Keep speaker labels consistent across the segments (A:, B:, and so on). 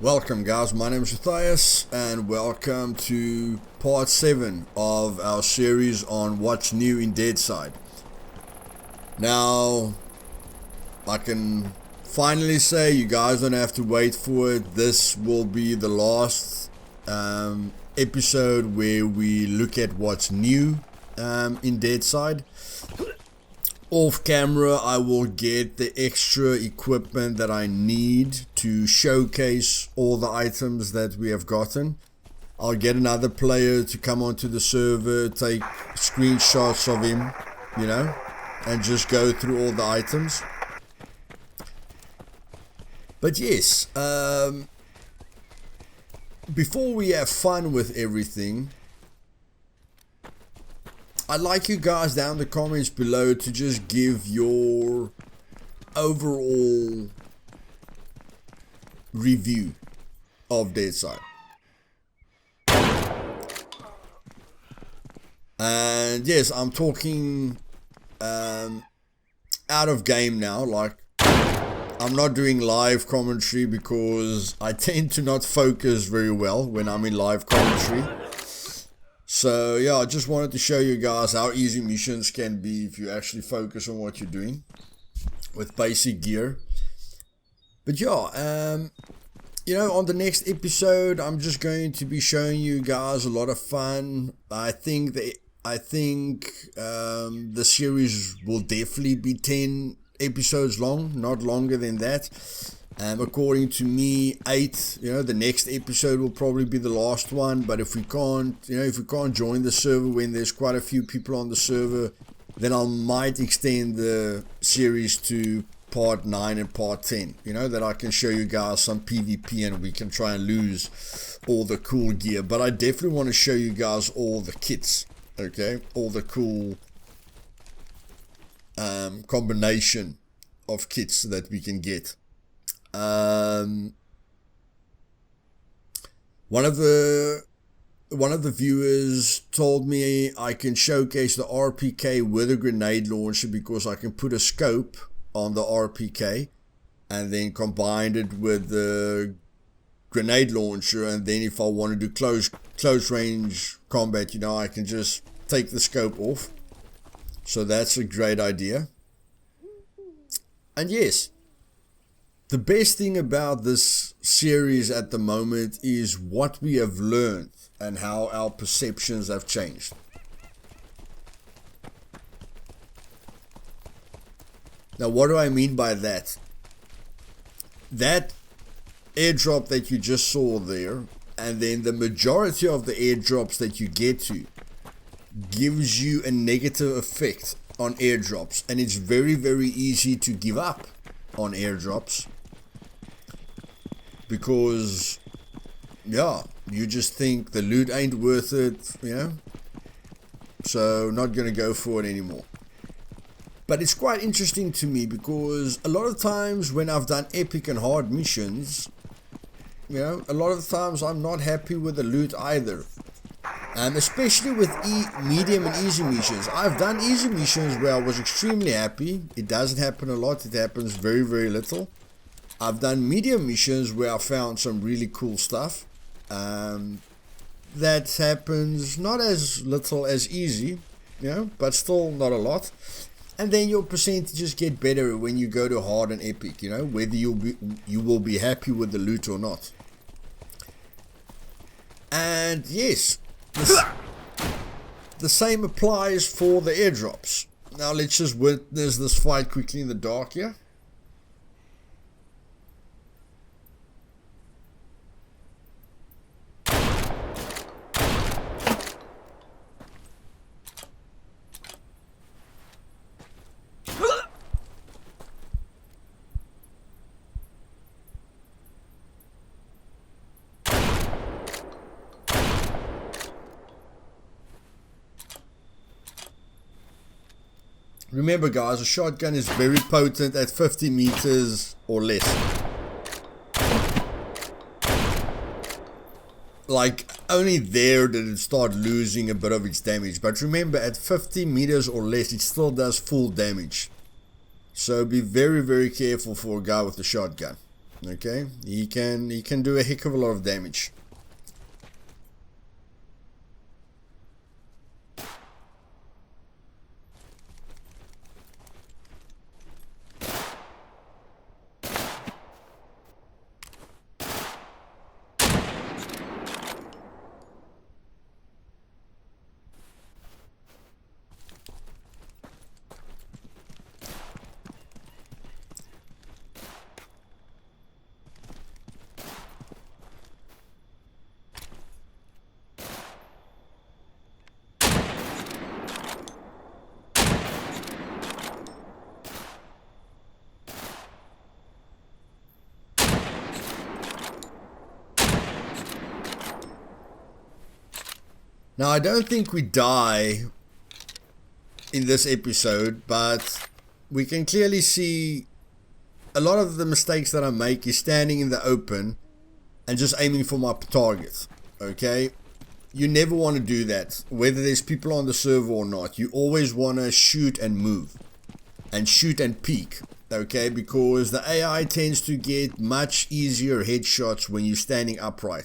A: Welcome guys, my name is Luthais and welcome to part 7 of our series on what's new in Deadside. Now, I can finally say you guys don't have to wait for it. This will be the last episode where we look at what's new in Deadside. Off camera, I will get the extra equipment that I need to showcase all the items that we have gotten. I'll get another player to come onto the server, take screenshots of him, you know, and just go through all the items. But yes, before we have fun with everything, I'd like you guys down in the comments below to just give your overall review of Deadside. And yes, I'm talking out of game now. Like, I'm not doing live commentary because I tend to not focus very well when I'm in live commentary. So yeah, I just wanted to show you guys how easy missions can be if you actually focus on what you're doing with basic gear. But yeah, you know, on the next episode, I'm just going to be showing you guys a lot of fun. I think the series will definitely be 10 episodes long, not longer than that. According to me, 8, you know, the next episode will probably be the last one. But if we can't, you know, if we can't join the server when there's quite a few people on the server, then I might extend the series to part 9 and part 10, you know, that I can show you guys some PvP and we can try and lose all the cool gear. But I definitely want to show you guys all the kits, okay, all the cool combination of kits that we can get. One of the viewers told me I can showcase the RPK with a grenade launcher because I can put a scope on the RPK and then combine it with the grenade launcher, and then if I want to do close range combat, you know, I can just take the scope off. So that's a great idea. And yes, the best thing about this series at the moment is what we have learned and how our perceptions have changed. Now, what do I mean by that? That airdrop that you just saw there, and then the majority of the airdrops that you get to, gives you a negative effect on airdrops, and it's very, very easy to give up on airdrops. Because, yeah, you just think the loot ain't worth it, you know, so not going to go for it anymore. But it's quite interesting to me because a lot of times when I've done epic and hard missions, you know, a lot of the times I'm not happy with the loot either. Especially with medium and easy missions. I've done easy missions where I was extremely happy. It doesn't happen a lot, it happens very, very little. I've done medium missions where I found some really cool stuff. That happens not as little as easy, you know, but still not a lot. And then your percentages get better when you go to hard and epic, you know, whether you will be happy with the loot or not. And yes, the same applies for the airdrops. Now let's just witness this fight quickly in the dark here. Remember guys, a shotgun is very potent at 50 meters or less. Like, only there did it start losing a bit of its damage. But remember, at 50 meters or less, it still does full damage. So be very, very careful for a guy with a shotgun. Okay, he can do a heck of a lot of damage. Now, I don't think we die in this episode, but we can clearly see a lot of the mistakes that I make is standing in the open and just aiming for my target, okay? You never want to do that, whether there's people on the server or not. You always want to shoot and move, and shoot and peek, okay? Because the AI tends to get much easier headshots when you're standing upright.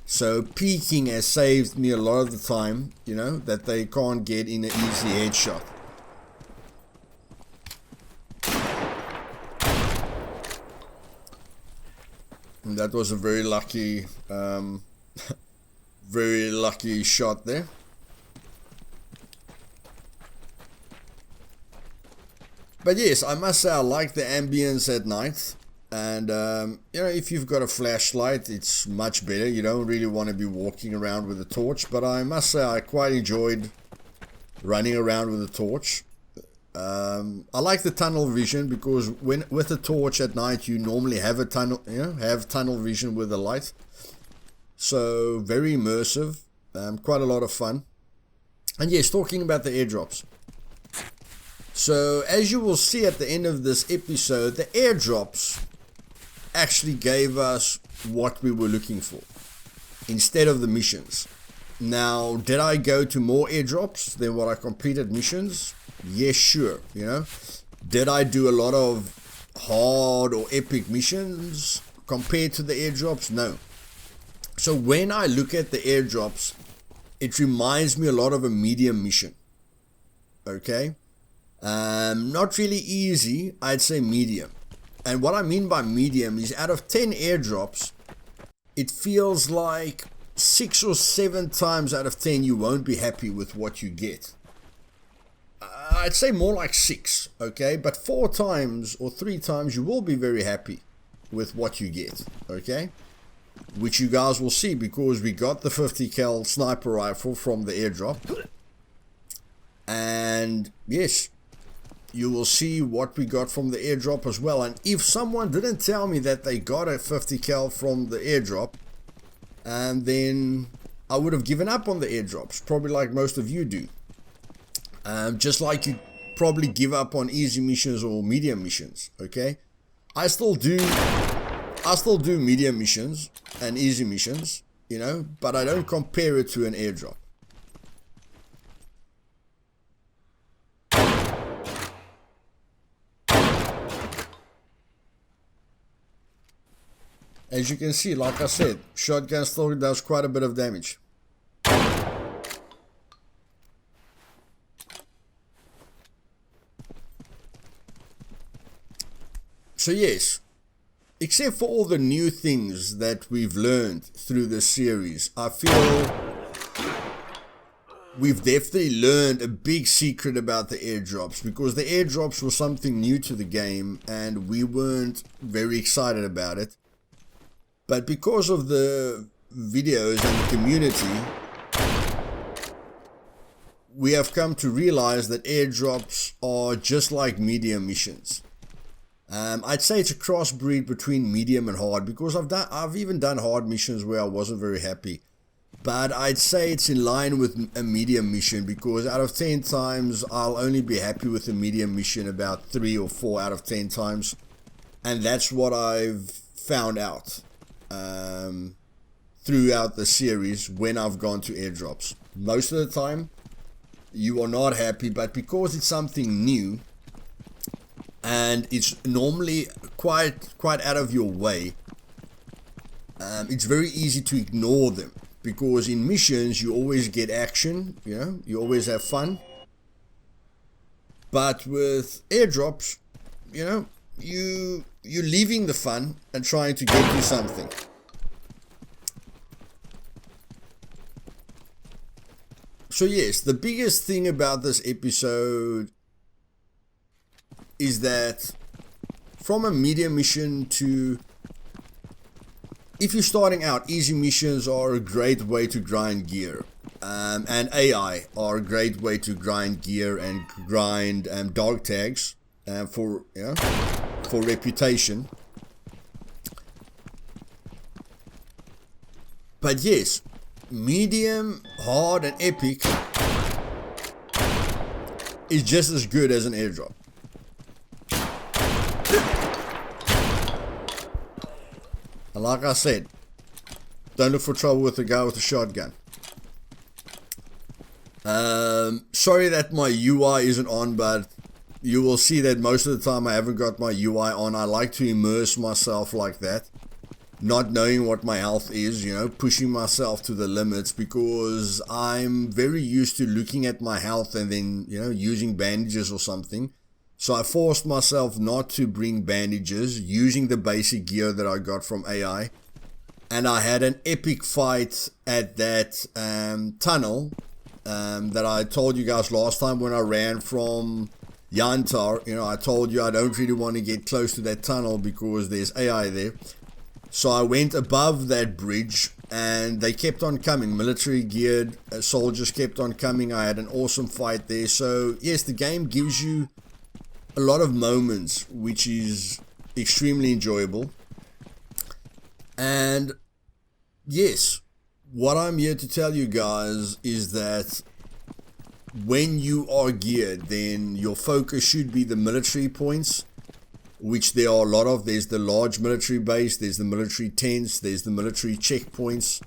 A: So peeking has saved me a lot of the time, you know, that they can't get in an easy headshot. And that was a very lucky, very lucky shot there. But yes, I must say I like the ambience at night. And, you know, if you've got a flashlight, it's much better. You don't really want to be walking around with a torch. But I must say I quite enjoyed running around with a torch. I like the tunnel vision because with a torch at night, you normally have a tunnel, you know, have tunnel vision with a light. So very immersive, quite a lot of fun. And yes, talking about the airdrops. So as you will see at the end of this episode, the airdrops actually gave us what we were looking for instead of the missions. Now, did I go to more airdrops than what I completed missions? Yes, sure, you know. Did I do a lot of hard or epic missions compared to the airdrops? No. So when I look at the airdrops, it reminds me a lot of a medium mission. Okay? Not really easy, I'd say medium. And what I mean by medium is out of 10 airdrops, it feels like 6 or 7 times out of 10 you won't be happy with what you get. I'd say more like 6, okay? But 4 times or 3 times you will be very happy with what you get, okay? Which you guys will see because we got the 50 cal sniper rifle from the airdrop. And yes, you will see what we got from the airdrop as well. And if someone didn't tell me that they got a 50 cal from the airdrop, and then I would have given up on the airdrops, probably like most of you do. Just like you probably give up on easy missions or medium missions, okay? I still do medium missions and easy missions, you know, but I don't compare it to an airdrop. As you can see, like I said, shotgun still does quite a bit of damage. So yes, except for all the new things that we've learned through this series, I feel we've definitely learned a big secret about the airdrops, because the airdrops were something new to the game and we weren't very excited about it. But because of the videos and the community, we have come to realize that airdrops are just like medium missions. I'd say it's a crossbreed between medium and hard, because I've even done hard missions where I wasn't very happy. But I'd say it's in line with a medium mission, because out of 10 times, I'll only be happy with a medium mission about 3 or 4 out of 10 times. And that's what I've found out throughout the series when I've gone to airdrops. Most of the time, you are not happy, but because it's something new, and it's normally quite out of your way. It's very easy to ignore them, because in missions you always get action, you know, you always have fun. But with airdrops, you know, you're leaving the fun and trying to get to something. So yes, the biggest thing about this episode is that from a medium mission to, if you're starting out, easy missions are a great way to grind gear. And AI are a great way to grind gear and grind dog tags for reputation. But yes, medium, hard, and epic is just as good as an airdrop. And like I said, don't look for trouble with the guy with the shotgun. Sorry that my UI isn't on, but you will see that most of the time I haven't got my UI on. I like to immerse myself like that, not knowing what my health is, you know, pushing myself to the limits, because I'm very used to looking at my health and then, you know, using bandages or something. So I forced myself not to bring bandages, using the basic gear that I got from AI. And I had an epic fight at that tunnel that I told you guys last time when I ran from Yantar. You know, I told you I don't really want to get close to that tunnel because there's AI there. So I went above that bridge and they kept on coming. Military geared soldiers kept on coming. I had an awesome fight there. So yes, the game gives you a lot of moments, which is extremely enjoyable. And yes, what I'm here to tell you guys is that when you are geared, then your focus should be the military points, which there are a lot of. There's the large military base, there's the military tents, there's the military checkpoints,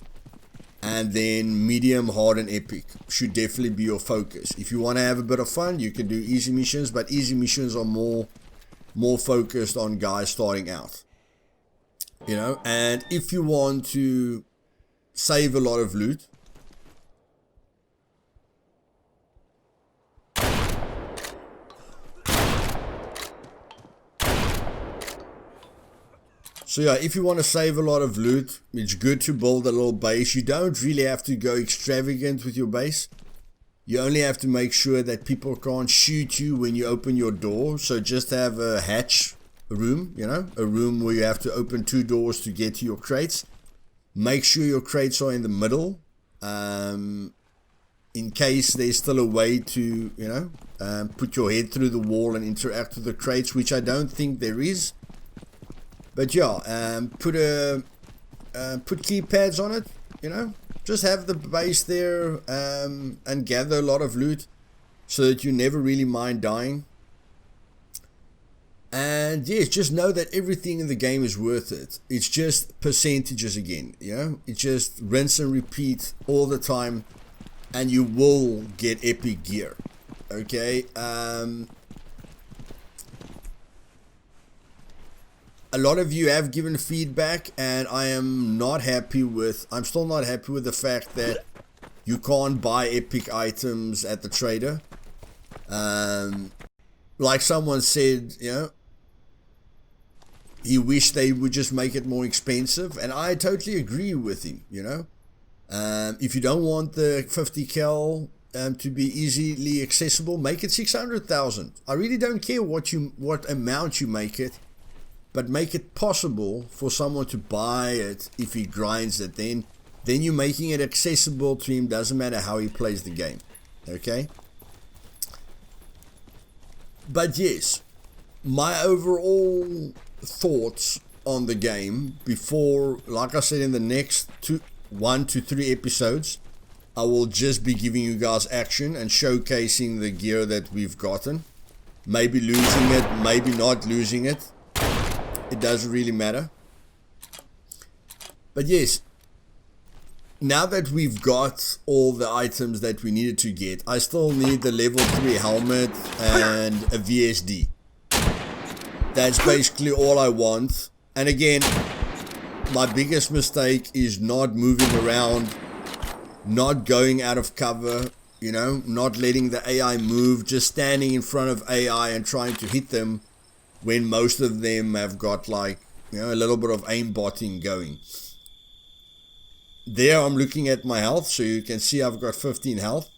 A: and then medium, hard, and epic should definitely be your focus. If you want to have a bit of fun, you can do easy missions, but easy missions are more focused on guys starting out, you know. And if you want to save a lot of loot, so yeah, if you want to save a lot of loot, it's good to build a little base. You don't really have to go extravagant with your base. You only have to make sure that people can't shoot you when you open your door. So just have a hatch room, you know, a room where you have to open 2 doors to get to your crates. Make sure your crates are in the middle, in case there's still a way to, you know, put your head through the wall and interact with the crates, which I don't think there is. But yeah, put keypads on it, you know, just have the base there, and gather a lot of loot so that you never really mind dying. And yes, just know that everything in the game is worth it. It's just percentages again, you know, it's just rinse and repeat all the time, and you will get epic gear. Okay, a lot of you have given feedback, and I'm still not happy with the fact that you can't buy epic items at the trader. Like someone said, you know, he wished they would just make it more expensive, and I totally agree with him, you know. If you don't want the 50 cal to be easily accessible, make it 600,000. I really don't care what amount you make it, but make it possible for someone to buy it if he grinds it. Then you're making it accessible to him, doesn't matter how he plays the game. Okay? But yes, my overall thoughts on the game before, like I said, in the next 1 to 3 episodes, I will just be giving you guys action and showcasing the gear that we've gotten. Maybe losing it, maybe not losing it. It doesn't really matter. But yes, now that we've got all the items that we needed to get, I still need the level 3 helmet and a VSD. That's basically all I want. And again, my biggest mistake is not moving around, not going out of cover, you know, not letting the AI move, just standing in front of AI and trying to hit them when most of them have got like, you know, a little bit of aimbotting going. There I'm looking at my health, so you can see I've got 15 health.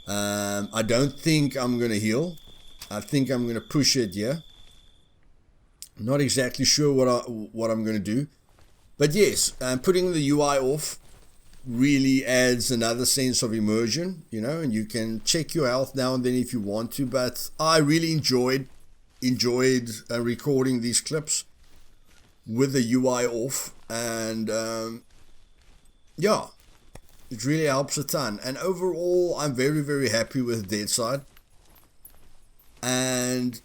A: I don't think I'm going to heal. I think I'm going to push it here. Not exactly sure what I'm going to do. But yes, putting the UI off really adds another sense of immersion, you know, and you can check your health now and then if you want to. But I really enjoyed recording these clips with the UI off, and yeah, it really helps a ton. And overall, I'm very, very happy with Deadside. And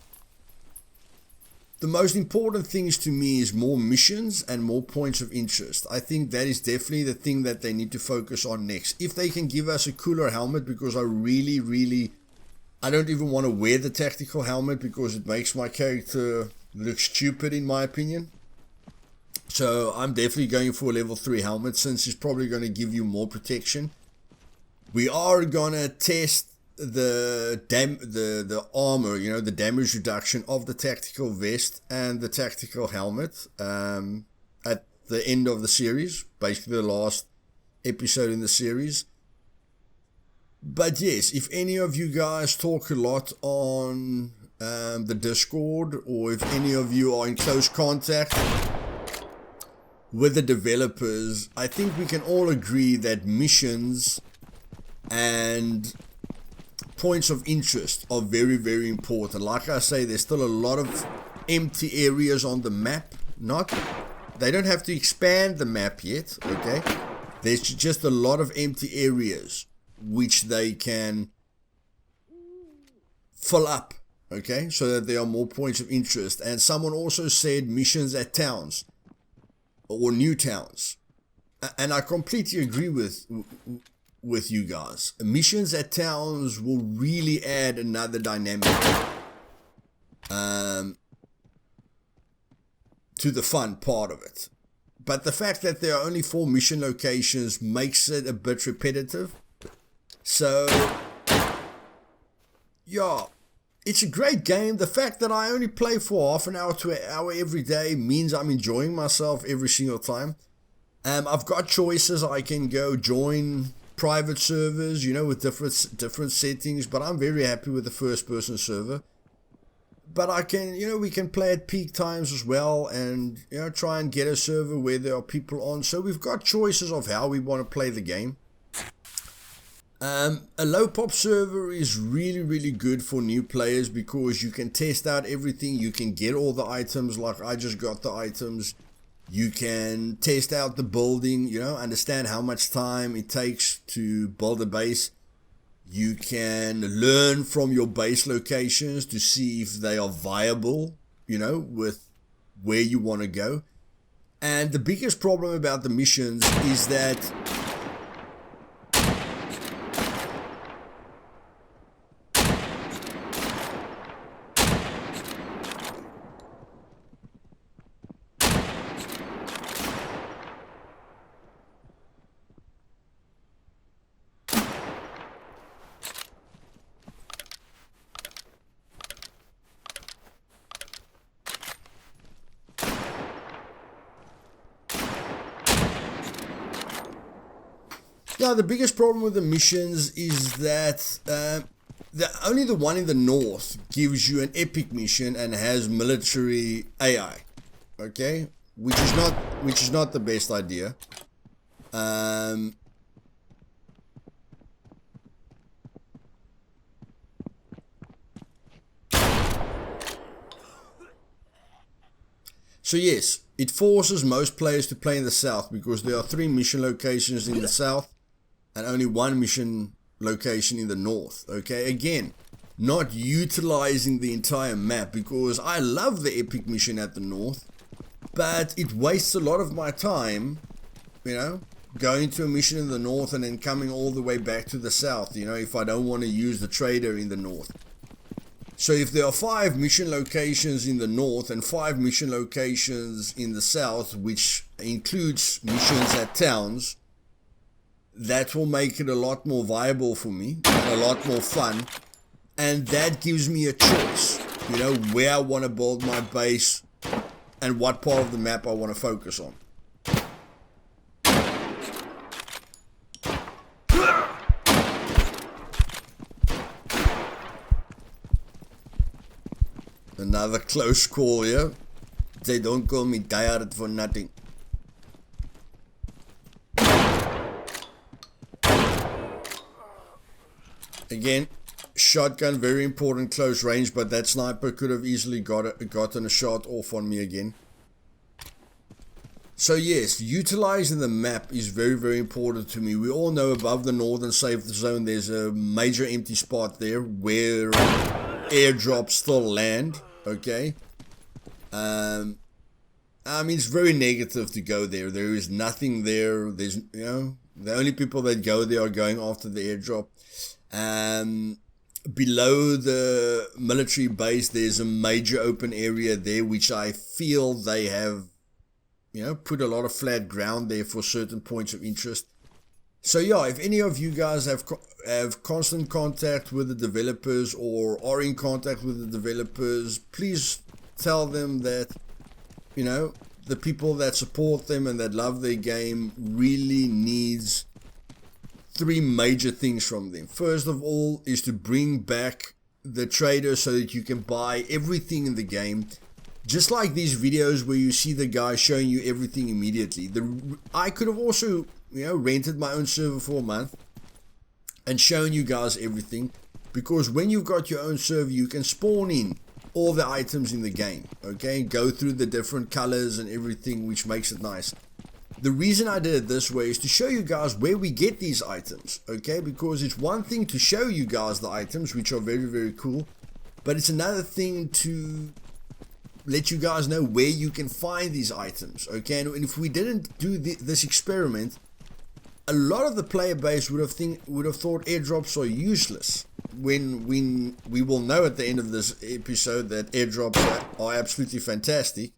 A: the most important things to me is more missions and more points of interest. I think that is definitely the thing that they need to focus on next. If they can give us a cooler helmet, because I don't even want to wear the tactical helmet because it makes my character look stupid in my opinion. So I'm definitely going for a level 3 helmet, since it's probably going to give you more protection. We are going to test the armor, you know, the damage reduction of the tactical vest and the tactical helmet at the end of the series, basically the last episode in the series. But yes, if any of you guys talk a lot on the Discord, or if any of you are in close contact with the developers, I think we can all agree that missions and points of interest are very, very important. Like I say, there's still a lot of empty areas on the map. They don't have to expand the map yet, okay? There's just a lot of empty areas which they can fill up, okay? So that there are more points of interest. And someone also said missions at towns or new towns. And I completely agree with you guys. Missions at towns will really add another dynamic to the fun part of it. But the fact that there are only 4 mission locations makes it a bit repetitive. So yeah, it's a great game. The fact that I only play for half an hour to an hour every day means I'm enjoying myself every single time. I've got choices. I can go join private servers, you know, with different settings, but I'm very happy with the first person server. But I can, you know, we can play at peak times as well, and, you know, try and get a server where there are people on. So we've got choices of how we want to play the game. A low pop server is really, really good for new players because you can test out everything. You can get all the items, like I just got the items. You can test out the building, you know, understand how much time it takes to build a base. You can learn from your base locations to see if they are viable, you know, with where you want to go. And the biggest problem about the missions is that the biggest problem with the missions is that only the one in the north gives you an epic mission and has military AI, okay, which is not the best idea. So yes, it forces most players to play in the south because there are 3 mission locations in the south and only 1 mission location in the north, okay? Again, not utilizing the entire map, because I love the epic mission at the north, but it wastes a lot of my time, you know, going to a mission in the north and then coming all the way back to the south, you know, if I don't want to use the trader in the north. So if there are 5 mission locations in the north and 5 mission locations in the south, which includes missions at towns, that will make it a lot more viable for me and a lot more fun. And that gives me a choice, you know, where I want to build my base and what part of the map I want to focus on. Another close call here. They don't call me tired for nothing. Again, shotgun, very important close range, but that sniper could have easily gotten a shot off on me again. So yes, utilizing the map is very, very important to me. We all know above the northern safe zone there's a major empty spot there where airdrops still land, okay? I mean, it's very negative to go there. There is nothing there. There's, you know, the only people that go there are going after the airdrop. Below the military base, there's a major open area there, which I feel they have, you know, put a lot of flat ground there for certain points of interest. So yeah, if any of you guys have constant contact with the developers or are in contact with the developers, please tell them that, you know, the people that support them and that love their game really needs 3 major things from them. First of all is to bring back the trader so that you can buy everything in the game. Just like these videos where you see the guy showing you everything immediately. I could have also, you know, rented my own server for a month and shown you guys everything. Because when you've got your own server, you can spawn in all the items in the game. Okay, go through the different colors and everything, which makes it nice. The reason I did it this way is to show you guys where we get these items, okay? Because it's one thing to show you guys the items, which are very, very cool. But it's another thing to let you guys know where you can find these items, okay? And if we didn't do this experiment, a lot of the player base would have thought airdrops are useless. When we will know at the end of this episode that airdrops are absolutely fantastic.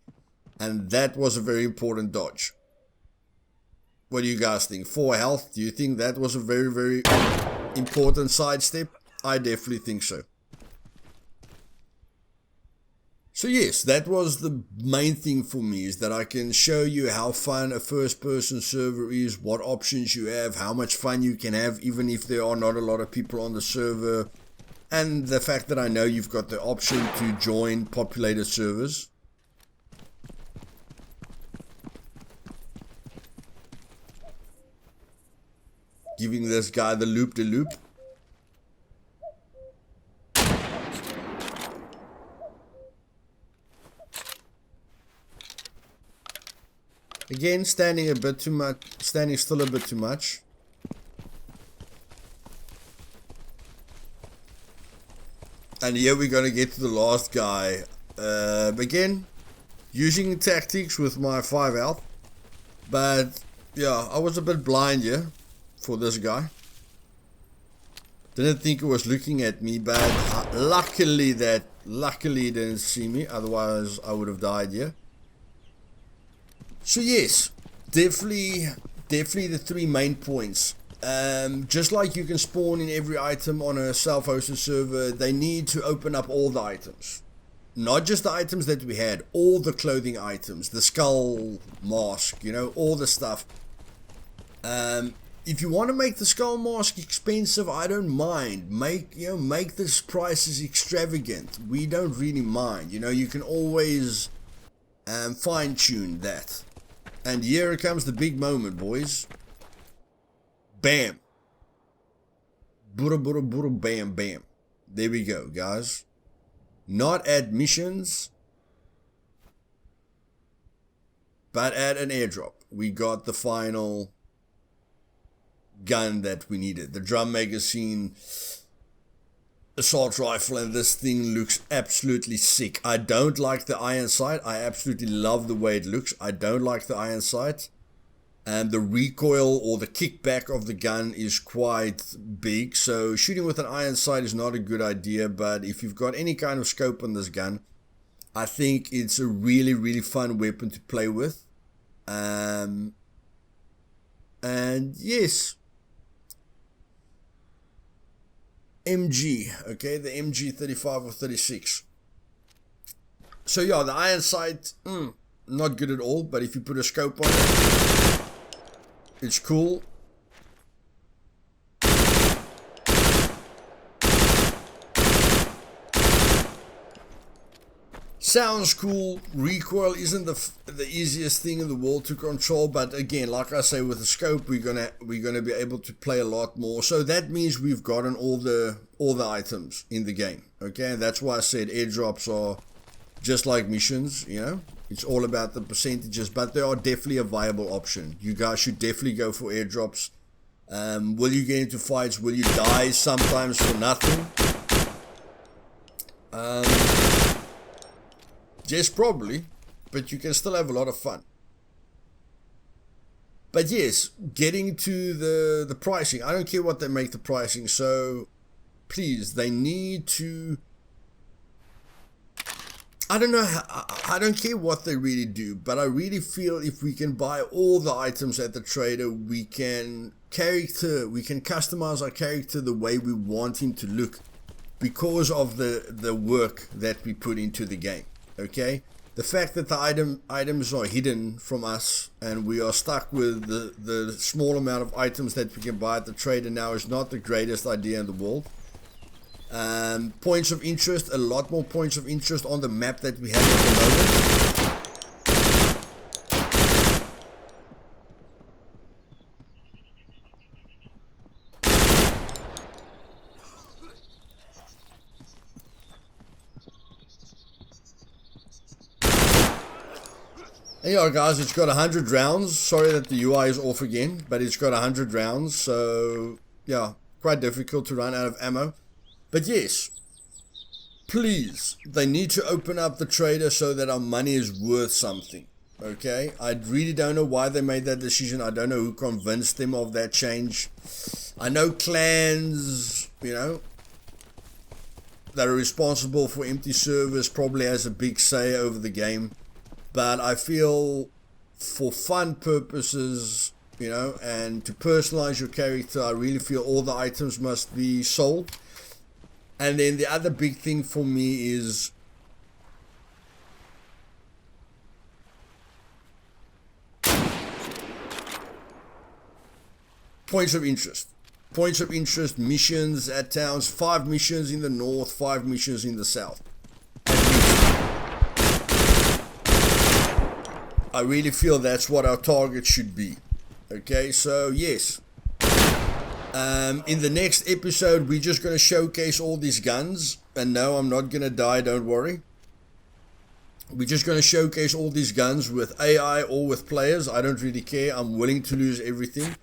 A: And that was a very important dodge. What do you guys think? 4 health, do you think that was a very, very important sidestep? I definitely think so. So yes, that was the main thing for me, is that I can show you how fun a first-person server is, what options you have, how much fun you can have even if there are not a lot of people on the server, and the fact that I know you've got the option to join populated servers. Giving this guy the loop-de-loop. Again, standing a bit too much, standing still a bit too much. And here we're going to get to the last guy. Again, using tactics with my 5 health. But yeah, I was a bit blind here for this guy. Didn't think it was looking at me, but luckily he didn't see me. Otherwise, I would have died here. So yes, definitely the 3 main points. Just like you can spawn in every item on a self-hosted server, they need to open up all the items. Not just the items that we had, all the clothing items, the skull mask, you know, all the stuff. If you want to make the skull mask expensive, I don't mind. Make the prices extravagant. We don't really mind. You know, you can always fine-tune that. And here comes the big moment, boys. Bam. Bura bura bura bam bam. There we go, guys. Not at missions, but at an airdrop. We got the final gun that we needed. The drum magazine assault rifle, and this thing looks absolutely sick. I don't like the iron sight. I absolutely love the way it looks. I don't like the iron sight. and the recoil or the kickback of the gun is quite big. So shooting with an iron sight is not a good idea, but if you've got any kind of scope on this gun, I think it's a really, really fun weapon to play with. And yes, MG, okay, the MG 35 or 36. So yeah, the iron sight, not good at all, but if you put a scope on it, it's cool. Sounds cool. Recoil isn't the easiest thing in the world to control, but again, like I say, with the scope, we're gonna be able to play a lot more. So that means we've gotten all the items in the game. Okay, and that's why I said airdrops are just like missions. You know, it's all about the percentages, but they are definitely a viable option. You guys should definitely go for airdrops. Will you get into fights? Will you die sometimes for nothing? Yes, probably, but you can still have a lot of fun. But yes, getting to the pricing, I don't care what they make the pricing, so please, they need to, I don't know, I don't care what they really do, but I really feel if we can buy all the items at the trader, we can customize our character the way we want him to look because of the work that we put into the game. Okay, the fact that the items are hidden from us and we are stuck with the small amount of items that we can buy at the trader now is not the greatest idea in the world. Points of interest, a lot more points of interest on the map that we have at the moment. And yeah, guys, it's got 100 rounds. Sorry that the UI is off again, but it's got 100 rounds. So, yeah, quite difficult to run out of ammo. But yes, please, they need to open up the trader so that our money is worth something. Okay? I really don't know why they made that decision. I don't know who convinced them of that change. I know clans, you know, that are responsible for empty servers probably has a big say over the game. But I feel for fun purposes, you know, and to personalize your character, I really feel all the items must be sold. And then the other big thing for me is points of interest. Points of interest, missions at towns, 5 missions in the north, 5 missions in the south. I really feel that's what our target should be. Okay, so yes. In the next episode, we're just going to showcase all these guns. And no, I'm not going to die, don't worry. We're just going to showcase all these guns with AI or with players. I don't really care. I'm willing to lose everything.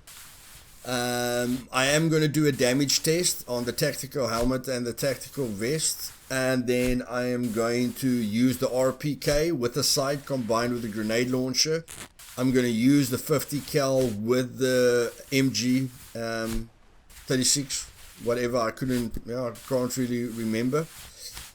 A: I am going to do a damage test on the tactical helmet and the tactical vest. And then I am going to use the RPK with the sight combined with the grenade launcher. I'm going to use the 50 cal with the MG 36, whatever. I can't really remember.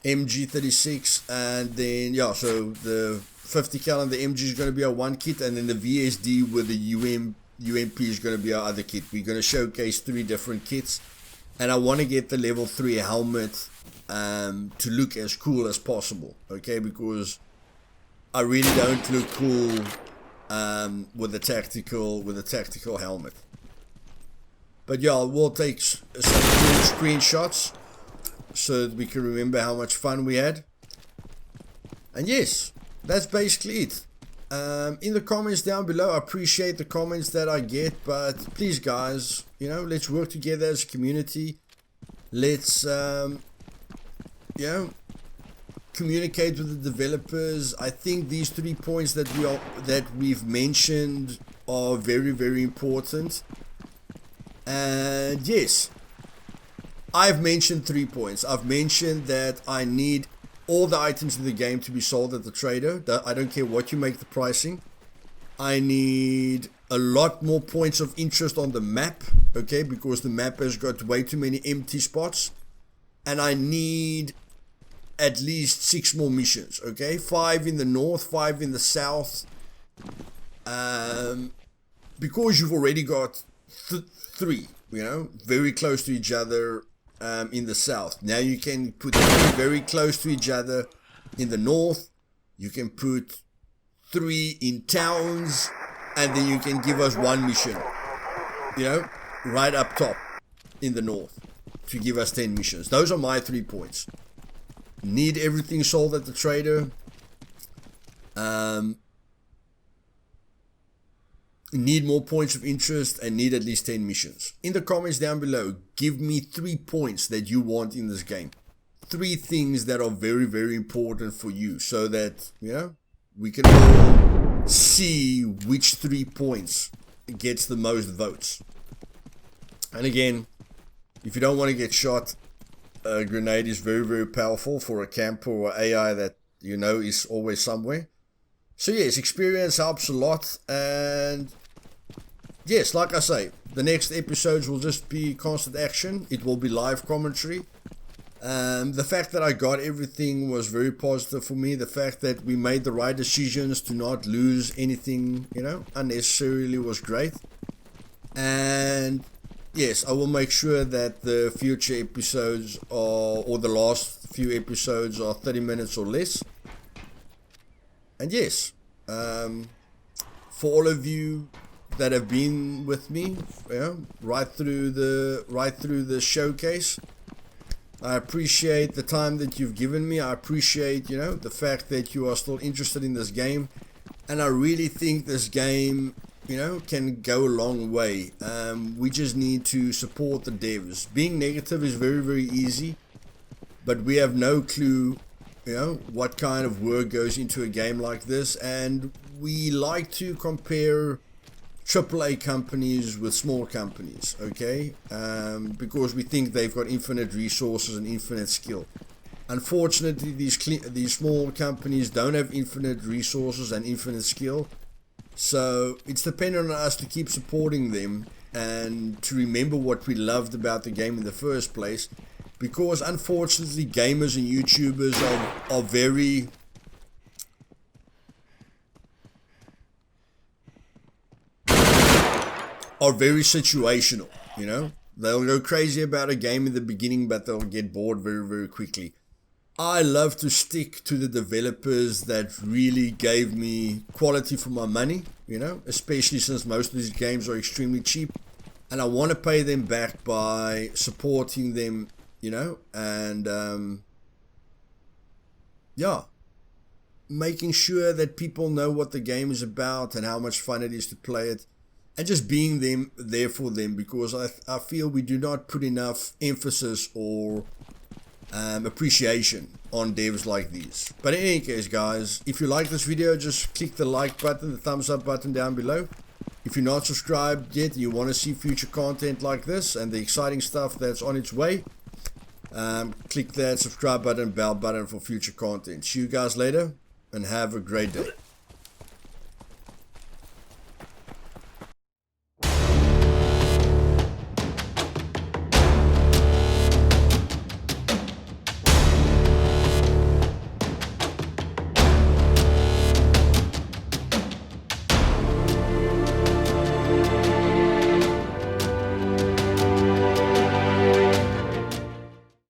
A: MG 36, and then yeah, so the 50 cal and the MG is going to be our one kit, and then the VSD with the UMP is going to be our other kit. We're going to showcase 3 different kits, and I want to get the level 3 helmet to look as cool as possible, okay, because I really don't look cool with the tactical helmet. But yeah, we'll take some cool screenshots so that we can remember how much fun we had. And yes, that's basically it. In the comments down below, I appreciate the comments that I get, but please guys, you know, let's work together as a community. Let's you know, communicate with the developers. I think these 3 points that we've mentioned are very, very important. And yes, I've mentioned 3 points. I've mentioned that I need all the items in the game to be sold at the trader. I don't care what you make the pricing. I need a lot more points of interest on the map, okay, because the map has got way too many empty spots, and I need at least 6 more missions, okay, 5 in the north, 5 in the south, because you've already got 3, you know, very close to each other in the south. Now you can put 3 very close to each other in the north. You can put 3 in towns, and then you can give us 1 mission, you know, right up top in the north to give us 10 missions. Those are my 3 points. Need everything sold at the trader. Need more points of interest, and need at least 10 missions. In the comments down below, give me 3 points that you want in this game. 3 things that are very, very important for you, so that, you know, we can all see which 3 points gets the most votes. And again, if you don't want to get shot, a grenade is very, very powerful for a camper or AI that you know is always somewhere. So yes, experience helps a lot. And yes, like I say, the next episodes will just be constant action. It will be live commentary. The fact that I got everything was very positive for me. The fact that we made the right decisions to not lose anything, you know, unnecessarily was great. And yes, I will make sure that the future episodes are, or the last few episodes are 30 minutes or less. And yes, for all of you that have been with me, you know, right through the showcase, I appreciate the time that you've given me. I appreciate, you know, the fact that you are still interested in this game, and I really think this game, you know, can go a long way. We just need to support the devs. Being negative is very, very easy, but we have no clue, you know, what kind of work goes into a game like this, and we like to compare AAA companies with small companies, okay, because we think they've got infinite resources and infinite skill. Unfortunately, these small companies don't have infinite resources and infinite skill, so it's dependent on us to keep supporting them and to remember what we loved about the game in the first place, because unfortunately gamers and YouTubers are very situational, you know. They'll go crazy about a game in the beginning, but they'll get bored very, very quickly. I love to stick to the developers that really gave me quality for my money, you know, especially since most of these games are extremely cheap, and I want to pay them back by supporting them, you know, and yeah, making sure that people know what the game is about and how much fun it is to play it. And just being there for them, because I feel we do not put enough emphasis or appreciation on devs like these. But in any case, guys, if you like this video, just click the like button, the thumbs up button down below. If you're not subscribed yet and you want to see future content like this and the exciting stuff that's on its way, click that subscribe button, bell button for future content. See you guys later, and have a great day.